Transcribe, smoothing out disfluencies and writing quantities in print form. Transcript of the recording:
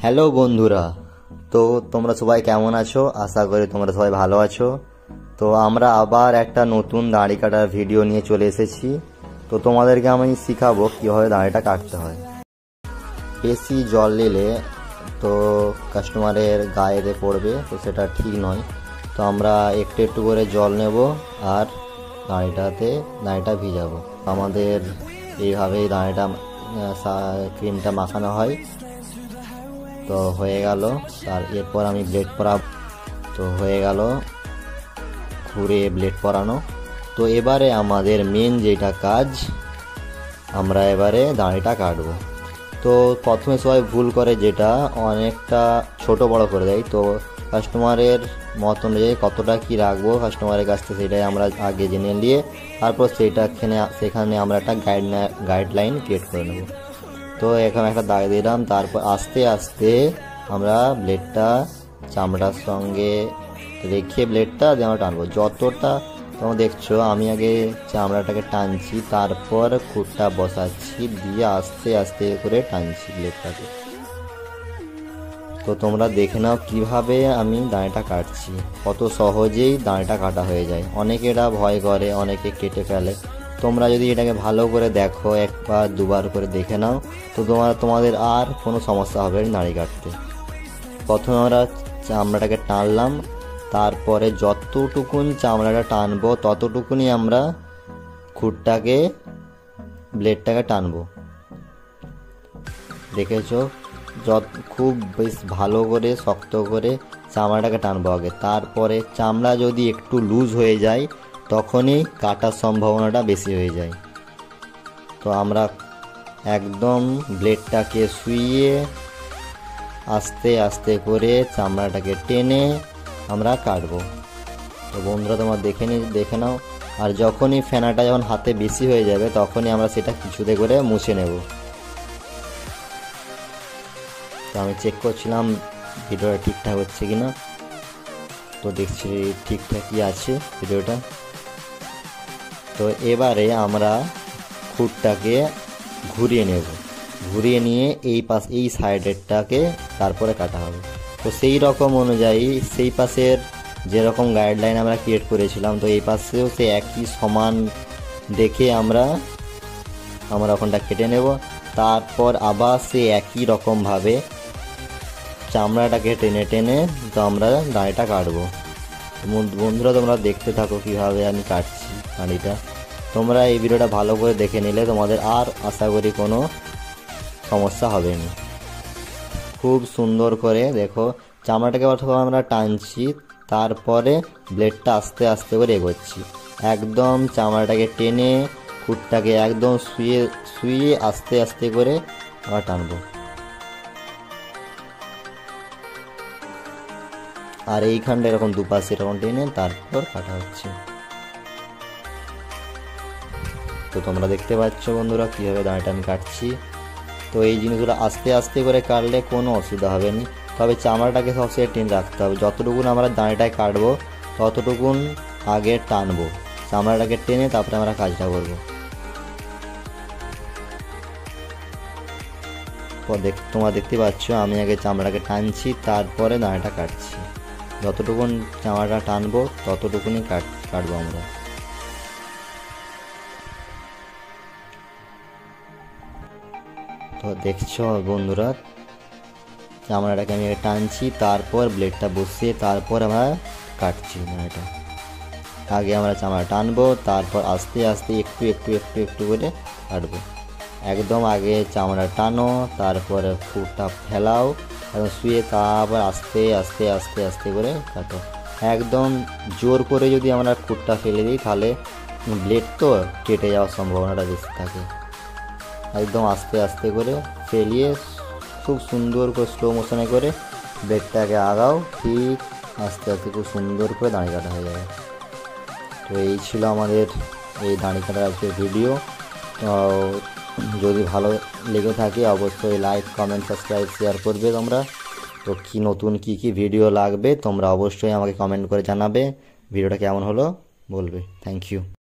Hello বন্ধুরা, তো তোমরা সবাই কেমন আছো? আশা করি তোমরা সবাই ভালো আছো। তো আমরা আবার একটা নতুন দাড়ি কাটার ভিডিও নিয়ে চলে এসেছি। তো তোমাদেরকে আমি শিখাবো কীভাবে দাড়িটা কাটতে হয়। বেশি জল নিলে তো কাস্টমারের গায়ে পড়বে, তো সেটা ঠিক নয়। তো আমরা একটু একটু করে জল নেব আর দাড়িটা ভিজাবো। আমাদের এইভাবেই দাড়িটা ক্রিমটা মাখানো হয়। তো হয়ে গেল, আর এরপর আমি ব্লেড পরা, তো হয়ে গেল ঘুরে ব্লেড পরানো। তো এবারে আমাদের মেন যেটা কাজ, আমরা এবারে দাড়িটা কাটবো। তো প্রথমে সবাই ভুল করে, যেটা অনেকটা ছোট বড় করে দেয়। তো কাস্টমারের মত অনুযায়ী কতটা কি রাখবো কাস্টমারের কাছ থেকে, সেটাই আমরা আগে জেনে নিয়ে তারপর সেখানে আমরা একটা গাইডলাইন ক্রিয়েট করে নেব। তো এখানে একটা দাগ দিলাম, তারপর আস্তে আস্তে আমরা ব্লেডটা চামড়ার সঙ্গে রেখে ব্লেডটা আমরা টানবো। যতটা তোমরা দেখছো, আমি আগে চামড়াটাকে টানছি, তারপর খুঁটটা বসাচ্ছি, দিয়ে আস্তে আস্তে করে টানছি ব্লেডটাকে। তো তোমরা দেখে নাও কিভাবে আমি দাঁড়িটা কাটছি, কত সহজেই দাঁড়িটা কাটা হয়ে যায়। অনেকে এটা ভয় করে, অনেকে কেটে ফেলে। তোমরা যদি এটাকে ভালো করে দেখো, একবার দুবার করে দেখে নাও, তো তোমাদের আর কোনো সমস্যা হবে না দাড়ি কাটতে। প্রথমে আমরা চামড়াটাকে টানলাম, তারপরে যতটুকুন চামড়াটা টানবো ততটুকুনি আমরা ব্লেডটাকে টানবো। দেখেছো, খুব বেশ ভালো করে শক্ত করে চামড়াটাকে টানবো আগে। তারপরে চামড়া যদি একটু লুজ হয়ে যায়, তখনই কাটার সম্ভাবনাটা বেশি হয়ে যায়। তো আমরা একদম ব্লেডটাকে শুইয়ে আস্তে আস্তে করে চামড়াটাকে টেনে আমরা কাটবো। তো বন্ধুরা, তোমরা দেখে নাও। আর যখনই ফেনাটা যখন হাতে বেশি হয়ে যাবে, তখনই আমরা সেটা কিছুতে করে মুছে নেব। তো আমি চেক করছিলাম ভিডিওটা ঠিকঠাক হচ্ছে কিনা। তো দেখছি ঠিকঠাকই আছে ভিডিওটা। তো এবারে আমরা খুঁটটাকে ঘুরিয়ে নেব, ঘুরিয়ে নিয়ে এই সাইডেরটাকে তারপরে কাটা হবে। তো সেই রকম অনুযায়ী সেই পাশের যেরকম গাইডলাইন আমরা ক্রিয়েট করেছিলাম, তো এই পাশেও সে একই সমান দেখে আমরা ওখানটা কেটে নেব। তারপর আবার সে একই রকমভাবে চামড়াটাকে টেনে টেনে তো আমরা দাড়িটা কাটবো। বন্ধুরা, তোমরা দেখতে থাকো কিভাবে আমি কাটছি দাড়িটা। তোমরা এই ভিডিওটা ভালো করে দেখে নিলে তোমাদের আর আশা করি কোনো সমস্যা হবে না। খুব সুন্দর করে দেখো, চামড়াটাকে প্রথমে আমরা টানছি, তারপরে ব্লেডটা আস্তে আস্তে করে এগোচ্ছি। একদম চামড়াটাকে টেনে খুঁটটাকে একদম শুয়ে আস্তে আস্তে করে আমরা টানবো। আর এইখানটা এরকম দুপাশে এরকম টেনে তারপর কাটা হচ্ছে। তো তোমরা দেখতে পাচ্ছ বন্ধুরা কিভাবে দাঁড়িটা আমি কাটছি। তো এই জিনিসগুলো আস্তে আস্তে করে কাটলে কোনো অসুবিধা হবে না, তবে চামড়াটাকে সবসময় টেনে রাখতে হবে। যতটুকুন আমরা দাঁড়িটায় কাটবো ততটুকুন আগে টানবো, চামড়াটাকে টেনে তারপরে আমরা কাজটা করবো। তোমরা দেখতে পাচ্ছ আমি আগে চামড়াটাকে টানছি, তারপরে দাঁড়িটা কাটছি। যতটুকুন চামড়াটা টানবো ততটুকুনই কাটবো আমরা। তো দেখছো বন্ধুরা, চামড়াটাকে আমি টানছি, তারপর ব্লেডটা বসিয়ে তারপর আমরা কাটছি দাঁড়িটা। আগে আমরা চামড়া টানবো, তারপর আস্তে আস্তে একটু একটু একটু একটু করে কাটবো। একদম আগে চামড়া টানো, তারপরে খুঁটটা ফেলাও, একদম শুয়ে, তারপর আস্তে আস্তে আস্তে আস্তে করে কাটো। একদম জোর করে যদি আমরা খুঁটটা ফেলে দিই, তাহলে ব্লেড তো কেটে যাওয়ার সম্ভাবনাটা বেশি থাকে। একদম আস্তে আস্তে করে ফেলিয়ে খুব সুন্দর করে স্লো মোশনে করে ব্লেডটাকে আগাও, ঠিক আস্তে আস্তে খুব সুন্দর করে দাড়ি কাটা হয়ে যাবে। তো এই ছিল আমাদের এই দাড়ি কাটার আজকের ভিডিও। তো যদি ভালো লেগে থাকে অবশ্যই লাইক, কমেন্ট, সাবস্ক্রাইব, শেয়ার করবে তোমরা। তো নতুন কী ভিডিও লাগবে তোমরা অবশ্যই আমাকে কমেন্ট করে জানাবে। ভিডিওটা কেমন হলো বলবে। Thank you.